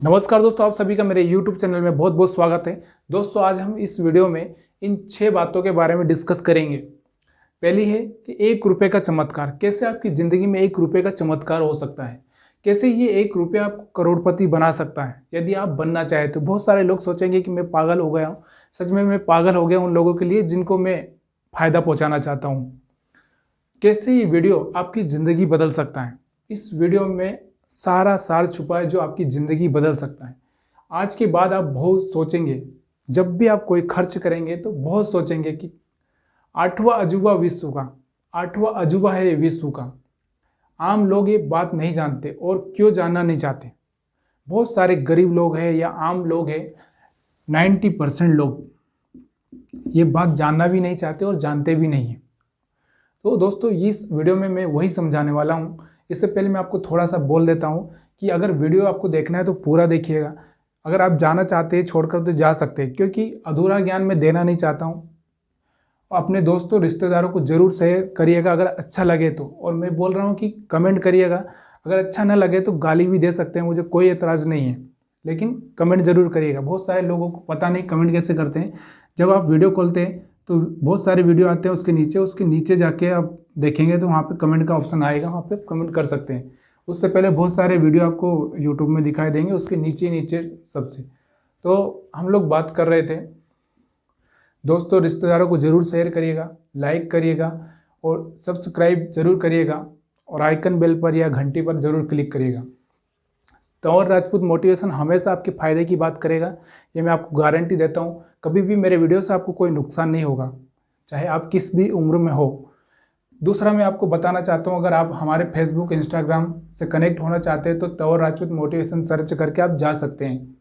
नमस्कार दोस्तों, आप सभी का मेरे YouTube चैनल में बहुत बहुत स्वागत है। दोस्तों, आज हम इस वीडियो में इन 6 बातों के बारे में डिस्कस करेंगे। पहली है कि 1 रुपये का चमत्कार, कैसे आपकी ज़िंदगी में 1 रुपये का चमत्कार हो सकता है, कैसे ये 1 रुपया आपको करोड़पति बना सकता है यदि आप बनना चाहें तो। बहुत सारे लोग सोचेंगे कि मैं पागल हो गया हूँ। सच में मैं पागल हो गया उन लोगों के लिए जिनको मैं फ़ायदा पहुँचाना चाहता हूँ। कैसे ये वीडियो आपकी ज़िंदगी बदल सकता है, इस वीडियो में सारा सार छुपा है जो आपकी ज़िंदगी बदल सकता है। आज के बाद आप बहुत सोचेंगे, जब भी आप कोई खर्च करेंगे तो बहुत सोचेंगे कि 8वां अजूबा विश्व का, 8वां अजूबा है ये विश्व का। आम लोग ये बात नहीं जानते और क्यों जानना नहीं चाहते। बहुत सारे गरीब लोग हैं या आम लोग हैं, 90% लोग ये बात जानना भी नहीं चाहते और जानते भी नहीं हैं। तो दोस्तों, इस वीडियो में मैं वही समझाने वाला हूँ। इससे पहले मैं आपको थोड़ा सा बोल देता हूँ कि अगर वीडियो आपको देखना है तो पूरा देखिएगा। अगर आप जाना चाहते हैं छोड़कर तो जा सकते हैं, क्योंकि अधूरा ज्ञान मैं देना नहीं चाहता हूँ। अपने दोस्तों रिश्तेदारों को ज़रूर शेयर करिएगा अगर अच्छा लगे तो। और मैं बोल रहा हूँ कि कमेंट करिएगा, अगर अच्छा ना लगे तो गाली भी दे सकते हैं, मुझे कोई एतराज़ नहीं है, लेकिन कमेंट ज़रूर करिएगा। बहुत सारे लोगों को पता नहीं कमेंट कैसे करते हैं। जब आप वीडियो खोलते हैं तो बहुत सारे वीडियो आते हैं, उसके नीचे जाके आप देखेंगे तो वहाँ पे कमेंट का ऑप्शन आएगा, वहाँ पे कमेंट कर सकते हैं। उससे पहले बहुत सारे वीडियो आपको यूट्यूब में दिखाई देंगे, उसके नीचे सबसे। तो हम लोग बात कर रहे थे, दोस्तों रिश्तेदारों को ज़रूर शेयर करिएगा, लाइक करिएगा और सब्सक्राइब ज़रूर करिएगा और आइकन बेल पर या घंटी पर ज़रूर क्लिक करिएगा। तंवर राजपूत मोटिवेशन हमेशा आपके फ़ायदे की बात करेगा, ये मैं आपको गारंटी देता हूँ। कभी भी मेरे वीडियो से आपको कोई नुकसान नहीं होगा, चाहे आप किस भी उम्र में हो। दूसरा मैं आपको बताना चाहता हूँ, अगर आप हमारे फेसबुक इंस्टाग्राम से कनेक्ट होना चाहते हैं तो तंवर राजपूत मोटिवेशन सर्च करके आप जा सकते हैं,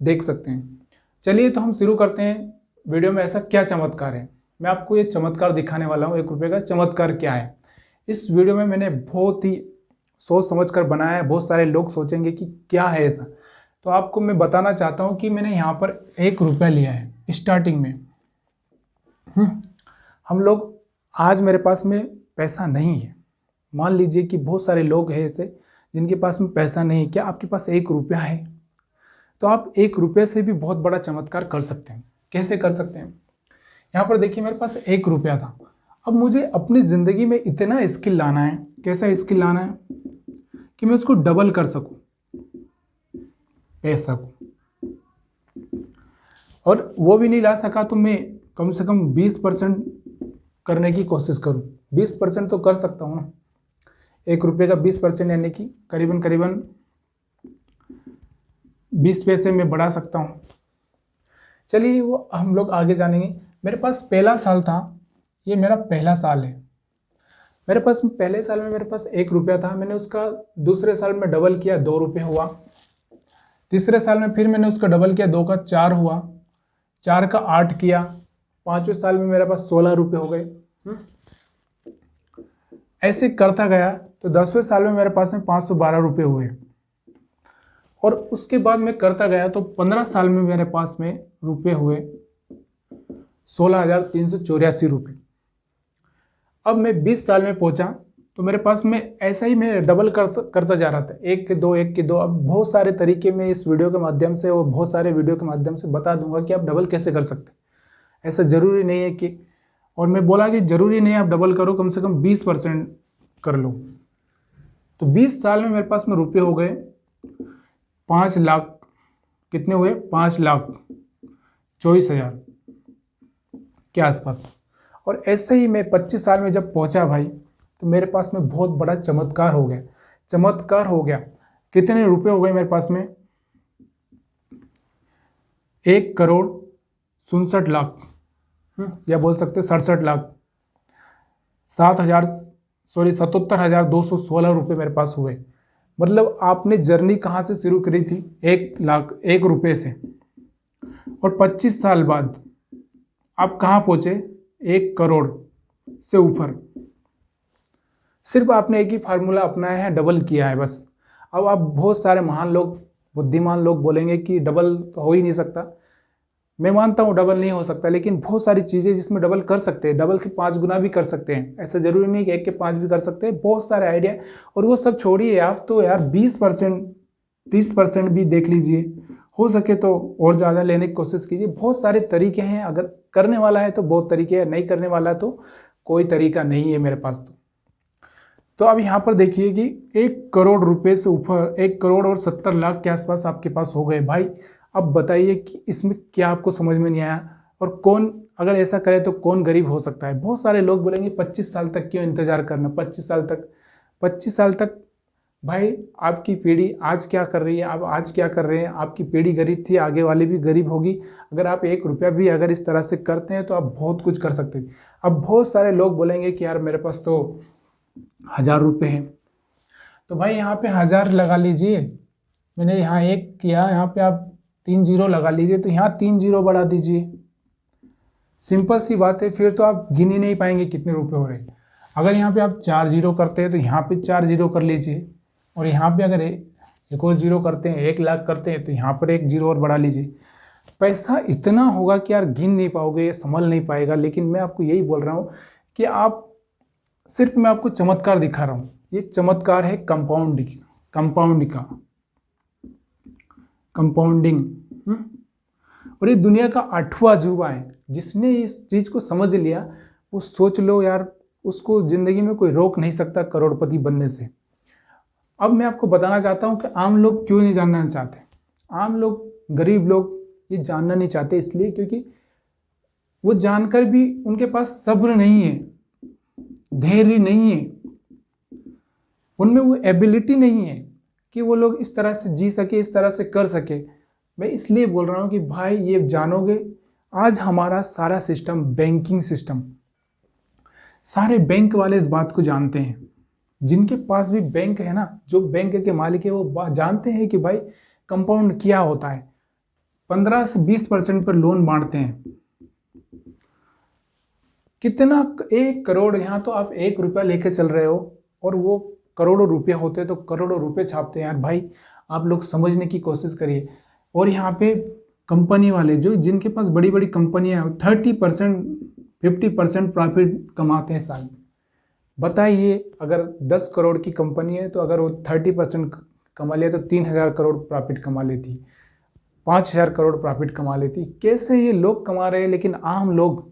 देख सकते हैं। चलिए तो हम शुरू करते हैं। वीडियो में ऐसा क्या चमत्कार है, मैं आपको ये चमत्कार दिखाने वाला हूँ। 1 रुपये का चमत्कार क्या है, इस वीडियो में मैंने बहुत ही सोच समझ कर बनाया है। बहुत सारे लोग सोचेंगे कि क्या है ऐसा, तो आपको मैं बताना चाहता हूँ कि मैंने यहाँ पर 1 रुपया लिया है स्टार्टिंग में। हम लोग, आज मेरे पास में पैसा नहीं है। मान लीजिए कि बहुत सारे लोग हैं ऐसे जिनके पास में पैसा नहीं है। क्या आपके पास 1 रुपया है? तो आप 1 रुपये से भी बहुत बड़ा चमत्कार कर सकते हैं। कैसे कर सकते हैं? यहाँ पर देखिए, मेरे पास 1 रुपया था। अब मुझे अपनी ज़िंदगी में इतना स्किल लाना है। कैसा स्किल लाना है कि मैं उसको डबल कर सकूं, पैसा को। और वो भी नहीं ला सका तो मैं कम से कम 20% करने की कोशिश करूं। 20% तो कर सकता हूं ना। 1 रुपये का 20% यानी कि करीबन 20 पैसे में बढ़ा सकता हूं। चलिए वो हम लोग आगे जानेंगे। मेरे पास पहला साल था, ये मेरा पहला साल है। मेरे पास पहले साल में मेरे पास 1 रुपया था। मैंने उसका दूसरे साल में डबल किया, 2 रुपये हुआ। तीसरे साल में फिर मैंने उसका डबल किया, 2 का 4 हुआ, 4 का 8 किया। 5वें साल में मेरे पास 16 रुपये हो गए। ऐसे करता गया तो 10वें साल में मेरे पास में 512 रुपये हुए। और उसके बाद मैं करता गया तो 15 साल में मेरे पास में रुपये हुए 16,384 रुपये। अब मैं 20 साल में पहुंचा तो मेरे पास में ऐसा ही मैं डबल करता जा रहा था, 1 के 2, 1 के 2। अब बहुत सारे तरीके मैं इस वीडियो के माध्यम से और बहुत सारे वीडियो के माध्यम से बता दूंगा कि आप डबल कैसे कर सकते हैं। ऐसा ज़रूरी नहीं है कि, और मैं बोला कि ज़रूरी नहीं है आप डबल करो, कम से कम 20% कर लो। तो 20 साल में मेरे पास में रुपये हो गए 5 लाख। कितने हुए? 5,24,000 के आसपास। और ऐसे ही मैं 25 साल में जब पहुंचा भाई, तो मेरे पास में बहुत बड़ा चमत्कार हो गया। चमत्कार हो गया। कितने रुपए हो गए मेरे पास में? 1,67,00,000, या बोल सकते 67 लाख, 77,216 रुपये मेरे पास हुए। मतलब आपने जर्नी कहाँ से शुरू करी थी? 1 रुपये से। और 25 साल बाद आप कहाँ पहुँचे? 1 करोड़ से ऊपर। सिर्फ आपने एक ही फार्मूला अपनाया है, डबल किया है बस। अब आप बहुत सारे महान लोग, बुद्धिमान लोग बोलेंगे कि डबल तो हो ही नहीं सकता। मैं मानता हूँ डबल नहीं हो सकता, लेकिन बहुत सारी चीज़ें जिसमें डबल कर सकते हैं, डबल के 5 गुना भी कर सकते हैं। ऐसा ज़रूरी नहीं कि 1 के 5 भी कर सकते हैं। बहुत सारे आइडिया। और वो सब छोड़िए, आप तो यार 20% 30% भी देख लीजिए, हो सके तो और ज़्यादा लेने की कोशिश कीजिए। बहुत सारे तरीके हैं, अगर करने वाला है तो बहुत तरीके हैं, नहीं करने वाला तो कोई तरीका नहीं है मेरे पास। तो अब यहाँ पर देखिए कि 1 करोड़ रुपए से ऊपर 1 करोड़ और 70 लाख के आसपास आपके पास हो गए भाई। अब बताइए कि इसमें क्या आपको समझ में नहीं आया, और कौन अगर ऐसा करे तो कौन गरीब हो सकता है। बहुत सारे लोग बोलेंगे 25 साल तक क्यों इंतजार करना, 25 साल तक भाई आपकी पीढ़ी आज क्या कर रही है, आप आज क्या कर रहे हैं। आपकी पीढ़ी गरीब थी, आगे वाली भी गरीब होगी। अगर आप 1 रुपया भी अगर इस तरह से करते हैं तो आप बहुत कुछ कर सकते हैं। अब बहुत सारे लोग बोलेंगे कि यार मेरे पास तो 1000 रुपये हैं, तो भाई यहाँ पे 1000 लगा लीजिए। मैंने यहाँ 1 किया, यहाँ पे आप 3 जीरो लगा लीजिए, तो यहाँ 3 जीरो बढ़ा दीजिए। सिंपल सी बात है, फिर तो आप गिन ही नहीं पाएंगे कितने रुपए हो रहे हैं। अगर यहाँ पे आप 4 जीरो करते हैं तो यहाँ पे 4 जीरो कर लीजिए, और यहाँ पे अगर एक और जीरो करते हैं, 1 लाख करते हैं, तो यहाँ पर 1 जीरो और बढ़ा लीजिए। पैसा इतना होगा कि यार गिन नहीं पाओगे, संभल नहीं पाएगा। लेकिन मैं आपको यही बोल रहा हूँ कि आप सिर्फ, मैं आपको चमत्कार दिखा रहा हूँ। ये चमत्कार है कंपाउंडिंग। और ये दुनिया का 8वां अजूबा है। जिसने इस चीज को समझ लिया वो सोच लो यार, उसको जिंदगी में कोई रोक नहीं सकता करोड़पति बनने से। अब मैं आपको बताना चाहता हूँ कि आम लोग क्यों नहीं जानना चाहते। आम लोग, गरीब लोग ये जानना नहीं चाहते, इसलिए क्योंकि वो जानकर भी उनके पास सब्र नहीं है, धैर्य नहीं है, उनमें वो एबिलिटी नहीं है कि वो लोग इस तरह से जी सके, इस तरह से कर सके। मैं इसलिए बोल रहा हूँ कि भाई ये जानोगे। आज हमारा सारा सिस्टम, बैंकिंग सिस्टम, सारे बैंक वाले इस बात को जानते हैं। जिनके पास भी बैंक है ना, जो बैंक के मालिक है, वो जानते हैं कि भाई कंपाउंड क्या होता है। 15 से 20% पर लोन बांटते हैं। कितना, 1 करोड़, यहाँ तो आप 1 रुपया लेके चल रहे हो और वो करोड़ों रुपया होते तो करोड़ों रुपए छापते हैं। यार भाई आप लोग समझने की कोशिश करिए। और यहाँ पे कंपनी वाले, जो जिनके पास बड़ी बड़ी कंपनियां हैं, 30% 50% प्रॉफिट कमाते हैं साल में। बताइए, अगर 10 करोड़ की कंपनी है तो अगर वो 30% कमा ले तो 3000 करोड़ प्रॉफिट कमा लेती, 5000 करोड़ प्रॉफिट कमा लेती। कैसे ये लोग कमा रहे हैं, लेकिन आम लोग,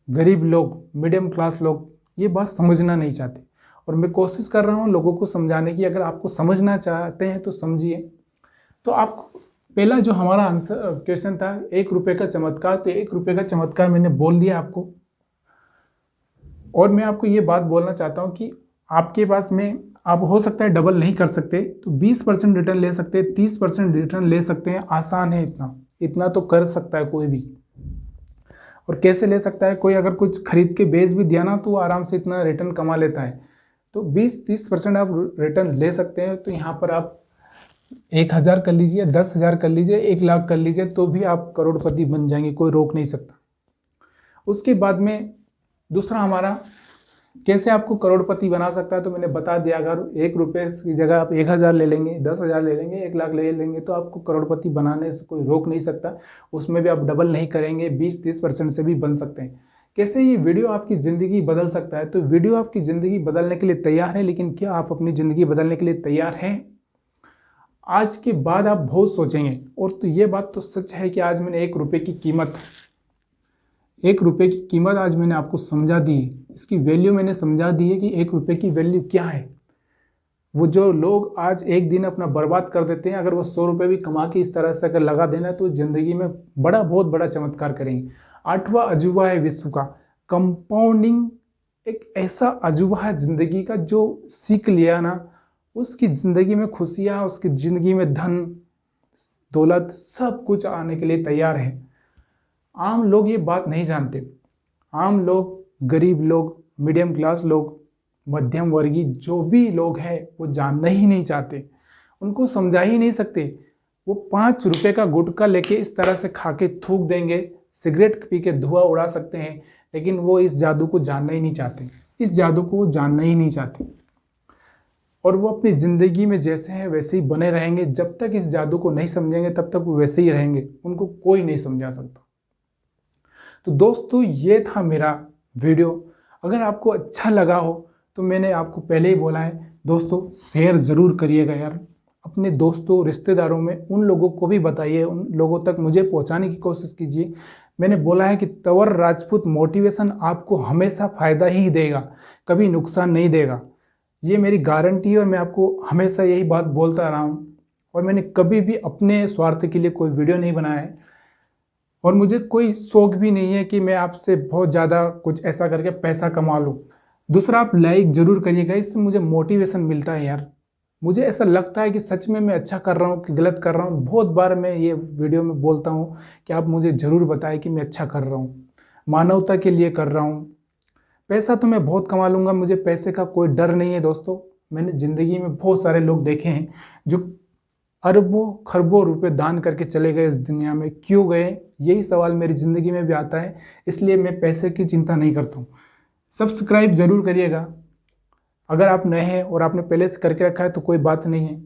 गरीब लोग, मिडियम क्लास लोग ये बात समझना नहीं चाहते। और मैं कोशिश कर रहा हूँ लोगों को समझाने की। अगर आपको समझना चाहते हैं तो समझिए। तो आपको पहला जो हमारा आंसर क्वेश्चन था 1 रुपये का चमत्कार, तो 1 रुपये का चमत्कार मैंने बोल दिया आपको। और मैं आपको ये बात बोलना चाहता हूँ कि आपके पास में, आप हो सकता है डबल नहीं कर सकते तो 20% रिटर्न ले सकते हैं, 30% रिटर्न ले सकते हैं। आसान है, इतना तो कर सकता है कोई भी। और कैसे ले सकता है, कोई अगर कुछ खरीद के बेच भी दिया ना तो आराम से इतना रिटर्न कमा लेता है। तो 20-30% आप रिटर्न ले सकते हैं। तो यहाँ पर आप 1000 कर लीजिए, 10,000 कर लीजिए, 1 लाख कर लीजिए, तो भी आप करोड़पति बन जाएंगे, कोई रोक नहीं सकता। उसके बाद में दूसरा हमारा, कैसे आपको करोड़पति बना सकता है, तो मैंने बता दिया। अगर 1 रुपये की जगह आप 1000 ले लेंगे, 10,000 ले लेंगे, 1 लाख ले लेंगे, तो आपको करोड़पति बनाने से कोई रोक नहीं सकता। उसमें भी आप डबल नहीं करेंगे, 20-30% से भी बन सकते हैं। कैसे ये वीडियो आपकी ज़िंदगी बदल सकता है, तो वीडियो आपकी ज़िंदगी बदलने के लिए तैयार है, लेकिन क्या आप अपनी ज़िंदगी बदलने के लिए तैयार हैं? आज के बाद आप बहुत सोचेंगे। और तो ये बात तो सच है कि आज मैंने 1 रुपये की कीमत, 1 रुपये की कीमत आज मैंने आपको समझा दी है। इसकी वैल्यू मैंने समझा दी है कि 1 रुपये की वैल्यू क्या है। वो जो लोग आज एक दिन अपना बर्बाद कर देते हैं, अगर वो 100 रुपये भी कमा के इस तरह से अगर लगा देना, तो ज़िंदगी में बहुत बड़ा चमत्कार करेंगे। 8वां अजूबा है विश्व का कंपाउंडिंग। एक ऐसा अजूबा है ज़िंदगी का, जो सीख लिया ना, उसकी ज़िंदगी में खुशियाँ, उसकी ज़िंदगी में धन दौलत सब कुछ आने के लिए तैयार है। आम लोग ये बात नहीं जानते। आम लोग, गरीब लोग, मीडियम क्लास लोग, मध्यम वर्गीय जो भी लोग हैं, वो जानना ही नहीं चाहते, उनको समझा ही नहीं सकते। वो 5 रुपये का गुटखा लेके इस तरह से खा के थूक देंगे, सिगरेट पी के धुआं उड़ा सकते हैं, लेकिन वो इस जादू को जानना ही नहीं चाहते। इस जादू को वो जानना ही नहीं चाहते, और वो अपनी ज़िंदगी में जैसे हैं वैसे ही बने रहेंगे। जब तक इस जादू को नहीं समझेंगे तब तक वो वैसे ही रहेंगे, उनको कोई नहीं समझा सकता। तो दोस्तों, ये था मेरा वीडियो। अगर आपको अच्छा लगा हो तो मैंने आपको पहले ही बोला है दोस्तों, शेयर ज़रूर करिएगा यार। अपने दोस्तों रिश्तेदारों में उन लोगों को भी बताइए, उन लोगों तक मुझे पहुंचाने की कोशिश कीजिए। मैंने बोला है कि तंवर राजपूत मोटिवेशन आपको हमेशा फ़ायदा ही देगा, कभी नुकसान नहीं देगा। ये मेरी गारंटी है और मैं आपको हमेशा यही बात बोलता रहा हूँ। और मैंने कभी भी अपने स्वार्थ के लिए कोई वीडियो नहीं बनाया है और मुझे कोई शौक भी नहीं है कि मैं आपसे बहुत ज़्यादा कुछ ऐसा करके पैसा कमा लूँ। दूसरा, आप लाइक ज़रूर करिएगा, इससे मुझे मोटिवेशन मिलता है यार। मुझे ऐसा लगता है कि सच में मैं अच्छा कर रहा हूँ कि गलत कर रहा हूँ। बहुत बार मैं ये वीडियो में बोलता हूँ कि आप मुझे ज़रूर बताएं कि मैं अच्छा कर रहा हूँ, मानवता के लिए कर रहा हूँ। पैसा तो मैं बहुत कमा लूँगा, मुझे पैसे का कोई डर नहीं है दोस्तों। मैंने ज़िंदगी में बहुत सारे लोग देखे हैं जो अरबों खरबों रुपए दान करके चले गए इस दुनिया में। क्यों गए, यही सवाल मेरी ज़िंदगी में भी आता है, इसलिए मैं पैसे की चिंता नहीं करता हूँ। सब्सक्राइब ज़रूर करिएगा अगर आप नए हैं और आपने पहले से करके रखा है तो कोई बात नहीं है।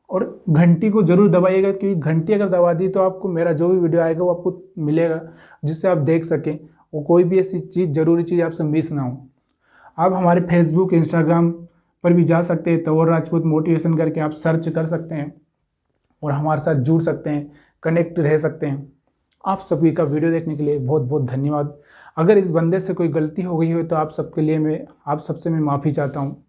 और घंटी को ज़रूर दबाइएगा, क्योंकि घंटी अगर दबा दी तो आपको मेरा जो भी वीडियो आएगा वो आपको मिलेगा, जिससे आप देख सकें और कोई भी ऐसी चीज़ ज़रूरी चीज़ आपसे मिस ना हो। आप हमारे फेसबुक इंस्टाग्राम पर भी जा सकते हैं, तंवर राजपूत मोटिवेशन करके आप सर्च कर सकते हैं और हमारे साथ जुड़ सकते हैं, कनेक्ट रह सकते हैं। आप सभी का वीडियो देखने के लिए बहुत बहुत धन्यवाद। अगर इस बंदे से कोई गलती हो गई हो तो आप सबसे मैं माफ़ी चाहता हूँ।